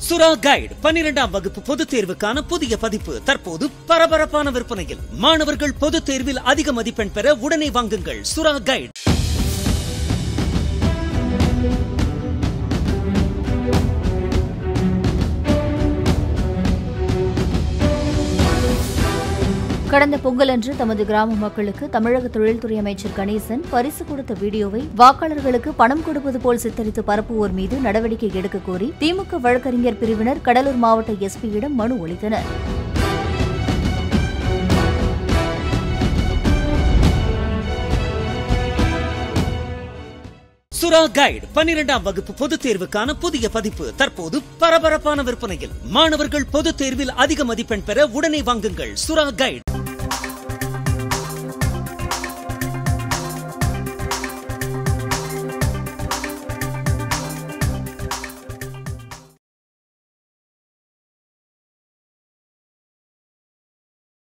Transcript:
சுறா கைடு 12ஆம் வகுப்பு பொதுத் தேர்வுக்கான புதிய பதிப்பு தற்போது பரபரப்பான விற்பனையில். மாணவர்கள் பொதுத் தேர்வில் அதிக மதிப்பெண் பெற உடனே வாங்குங்கள் சுறா கைடு. கடந்த பொங்கலன்று தமது கிராம மக்களுக்கு தமிழக தொழில்துறை அமைச்சர் கணேசன் பரிசு கொடுத்த வீடியோவை வாக்காளர்களுக்கு பணம் கொடுப்பது போல் சித்தரித்து பரப்புவோர் மீது நடவடிக்கை எடுக்க கோரி திமுக வழக்கறிஞர் பிரிவினர் கடலூர் மாவட்ட எஸ்பியிடம் மனு அளித்தனர். சுறா கைடு 12ஆம் வகுப்பு பொதுத் தேர்வுக்கான புதிய பதிப்பு தற்போது பரபரப்பான விற்பனையில். மாணவர்கள் பொதுத் தேர்வில் அதிக மதிப்பெண் பெற உடனே வாங்குங்கள் சுறா கைடு.